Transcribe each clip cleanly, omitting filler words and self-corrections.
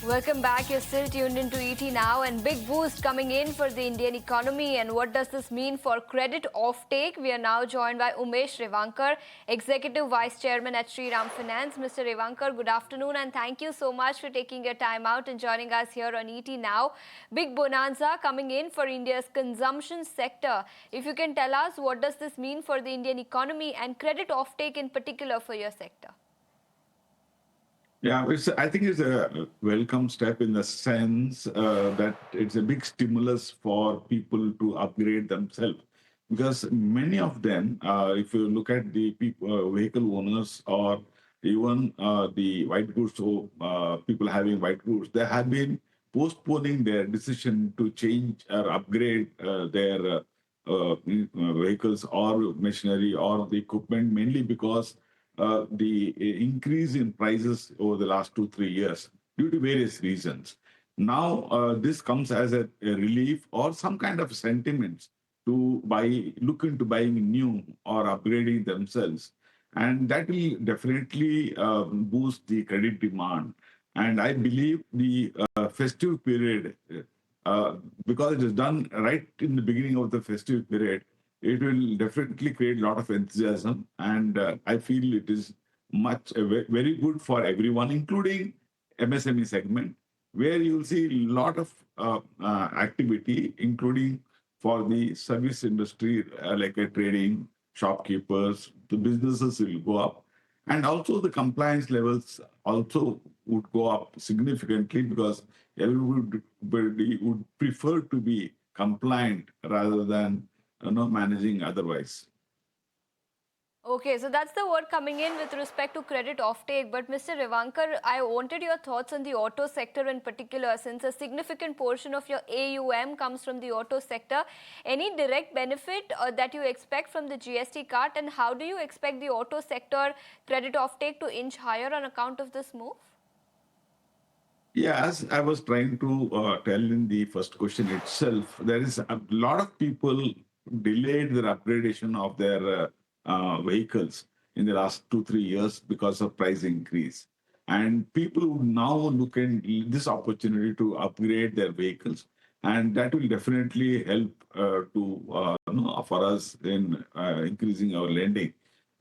Welcome back. You're still tuned into ET now, and big boost coming in for the Indian economy. And what does this mean for credit offtake? We are now joined by Umesh Revankar, Executive Vice Chairman at Shriram Finance. Mr. Revankar, good afternoon, and thank you so much for taking your time out and joining us here on ET now. Big bonanza coming in for India's consumption sector. If you can tell us, what does this mean for the Indian economy and credit offtake in particular for your sector? Yeah, I think it's a welcome step in the sense that it's a big stimulus for people to upgrade themselves. Because many of them, if you look at the vehicle owners or even the white goods, so people having white goods, they have been postponing their decision to change or upgrade their vehicles or machinery or the equipment, mainly because the increase in prices over the last 2 3 years due to various reasons. Now this comes as a relief or some kind of sentiments to look into buying new or upgrading themselves, and that will definitely boost the credit demand. And I believe the festive period, uh, because it is done right in the beginning of the festive period, it will definitely create a lot of enthusiasm. And I feel it is very good for everyone, including MSME segment, where you'll see a lot of activity, including for the service industry, like trading, shopkeepers, the businesses will go up. And also the compliance levels also would go up significantly because everybody would prefer to be compliant rather than managing otherwise. Okay, so that's the word coming in with respect to credit offtake. But Mr. Revankar, I wanted your thoughts on the auto sector in particular, since a significant portion of your AUM comes from the auto sector. Any direct benefit that you expect from the GST cut, and how do you expect the auto sector credit offtake to inch higher on account of this move? Yeah, as I was trying to tell in the first question itself, there is a lot of people delayed their upgradation of their vehicles in the last 2 3 years because of price increase, and people would now look at this opportunity to upgrade their vehicles, and that will definitely help for us in increasing our lending.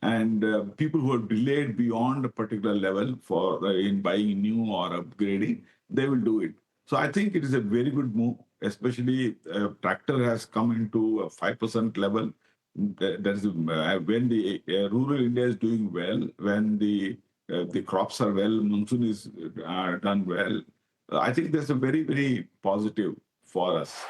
And people who are delayed beyond a particular level for in buying new or upgrading, they will do it. So I think it is a very good move, especially tractor has come into a 5% level. That is when the rural India is doing well, when the crops are well, monsoon is done well. I think that's a very positive for us.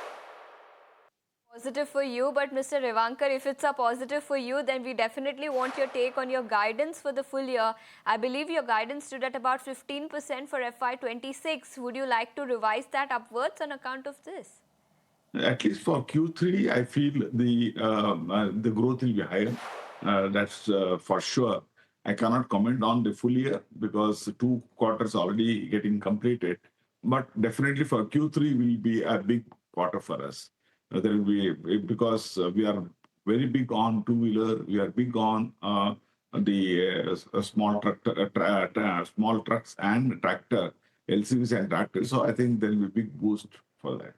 Positive for you, but Mr. Revankar, if it's a positive for you, then we definitely want your take on your guidance for the full year. I believe your guidance stood at about 15% for FY26. Would you like to revise that upwards on account of this? At least for Q3, I feel the growth will be higher. That's for sure. I cannot comment on the full year because 2 quarters already getting completed. But definitely for Q3 will be a big quarter for us. There will be because we are very big on two-wheeler. We are big on the small small trucks and tractor, LCVs and tractors. So I think there will be big boost for that.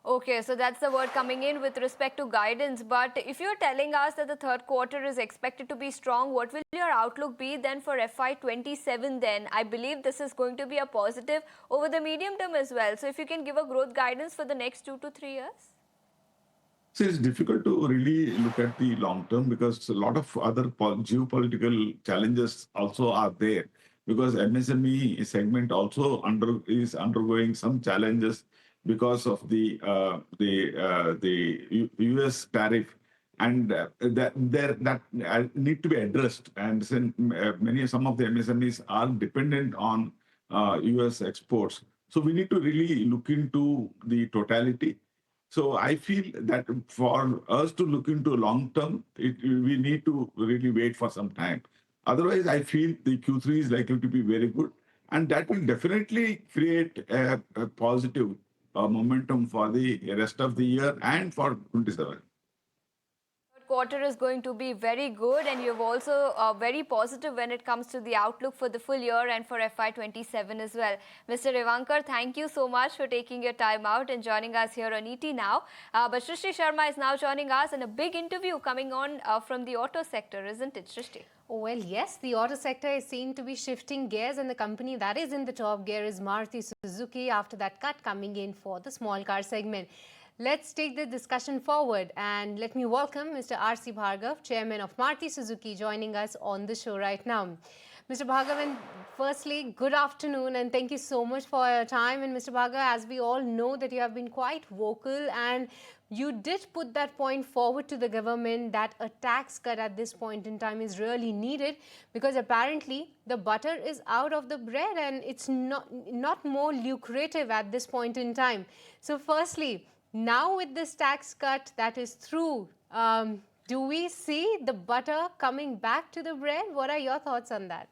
Okay, so that's the word coming in with respect to guidance. But if you're telling us that the third quarter is expected to be strong, what will your outlook be then for FY27 then? I believe this is going to be a positive over the medium term as well. So if you can give a growth guidance for the next 2 to 3 years? So it's difficult to really look at the long term because a lot of other geopolitical challenges also are there. Because MSME segment also is undergoing some challenges because of the US tariff, and that need to be addressed. And since some of the MSMEs are dependent on US exports, so we need to really look into the totality. So I feel that for us to look into long term, we need to really wait for some time. Otherwise, I feel the Q3 is likely to be very good, and that will definitely create a positive momentum for the rest of the year and for 27. quarter is going to be very good, and you're also very positive when it comes to the outlook for the full year and for FY27 as well. Mr. Revankar, thank you so much for taking your time out and joining us here on ET Now. But Srishti Sharma is now joining us in a big interview coming on from the auto sector, isn't it, Srishti? Oh, well, yes, the auto sector is seen to be shifting gears, and the company that is in the top gear is Maruti Suzuki after that cut coming in for the small car segment. Let's take the discussion forward, and let me welcome Mr. R.C. Bhargav, Chairman of Maruti Suzuki, joining us on the show right now. Mr. Bhargav, firstly, good afternoon, and thank you so much for your time. And Mr. Bhargav, as we all know that you have been quite vocal, and you did put that point forward to the government that a tax cut at this point in time is really needed, because apparently the butter is out of the bread and it's not more lucrative at this point in time. So firstly, now with this tax cut that is through, do we see the butter coming back to the bread? What are your thoughts on that?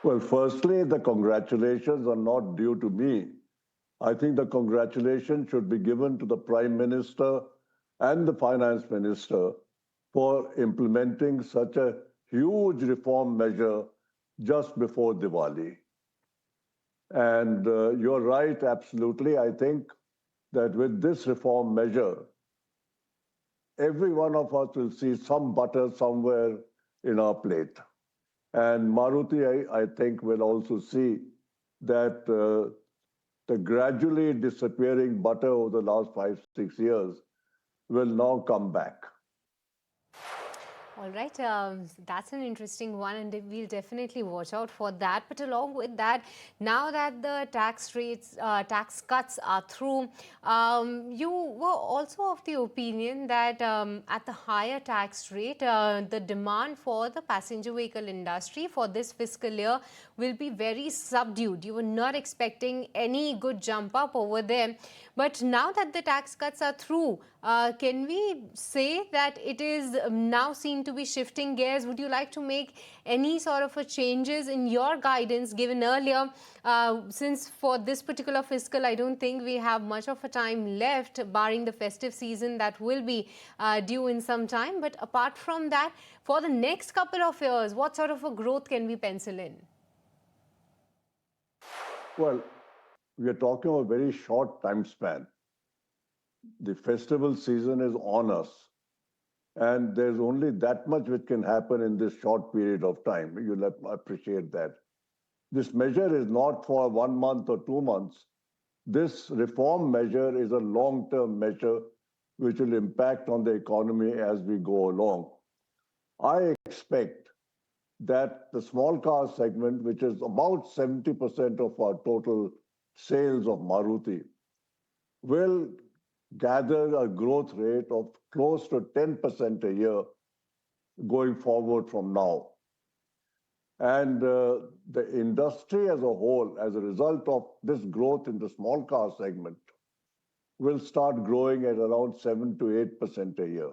Well, firstly, the congratulations are not due to me. I think the congratulations should be given to the Prime Minister and the Finance Minister for implementing such a huge reform measure just before Diwali. And you're right, absolutely. I think that with this reform measure, every one of us will see some butter somewhere in our plate. And Maruti, I think, will also see that the gradually disappearing butter over the last 5-6 years will now come back. All right, that's an interesting one, and we'll definitely watch out for that. But along with that, now that the tax rates, tax cuts are through, you were also of the opinion that at the higher tax rate, the demand for the passenger vehicle industry for this fiscal year will be very subdued. You were not expecting any good jump up over there. But now that the tax cuts are through, can we say that it is now seen to be shifting gears? Would you like to make any sort of a changes in your guidance given earlier? Since for this particular fiscal, I don't think we have much of a time left, barring the festive season that will be due in some time. But apart from that, for the next couple of years, what sort of a growth can we pencil in? Well, we are talking about a very short time span. The festival season is on us, and there's only that much which can happen in this short period of time. You'll appreciate that. This measure is not for 1 month or 2 months. This reform measure is a long-term measure which will impact on the economy as we go along. I expect that the small car segment, which is about 70% of our total sales of Maruti, will gather a growth rate of close to 10% a year going forward from now. And the industry as a whole, as a result of this growth in the small car segment, will start growing at around 7 to 8% a year.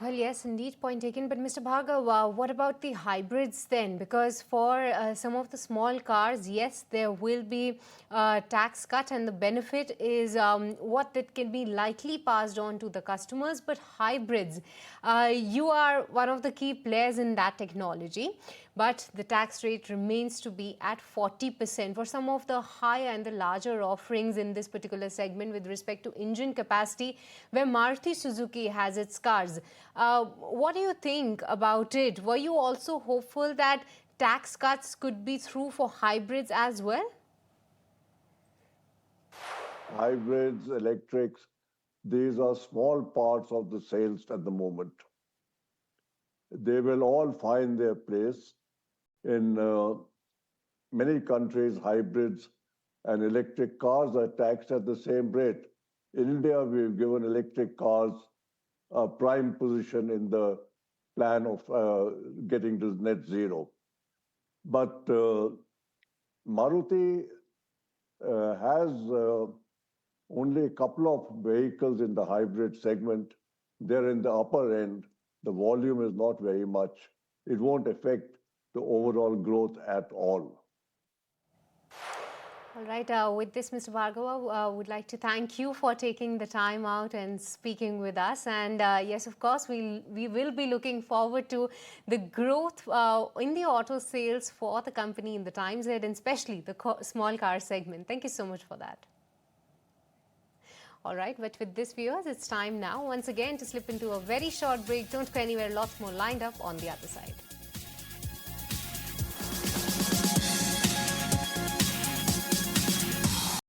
Well, yes, indeed, point taken. But Mr. Bhargav, what about the hybrids then? Because for some of the small cars, yes, there will be a tax cut, and the benefit is what that can be likely passed on to the customers. But hybrids, you are one of the key players in that technology. But the tax rate remains to be at 40% for some of the higher and the larger offerings in this particular segment with respect to engine capacity, where Maruti Suzuki has its cars. What do you think about it? Were you also hopeful that tax cuts could be through for hybrids as well? Hybrids, electrics, these are small parts of the sales at the moment. They will all find their place. In many countries, hybrids and electric cars are taxed at the same rate. In India, we've given electric cars a prime position in the plan of getting to net zero. But Maruti has only a couple of vehicles in the hybrid segment. They're in the upper end. The volume is not very much. It won't affect the overall growth at all. All right. With this, Mr. Bhargava, would like to thank you for taking the time out and speaking with us. And yes, of course, we will be looking forward to the growth in the auto sales for the company in the times ahead, and especially the small car segment. Thank you so much for that. All right, but with this, viewers, it's time now once again to slip into a very short break. Don't go anywhere, lots more lined up on the other side.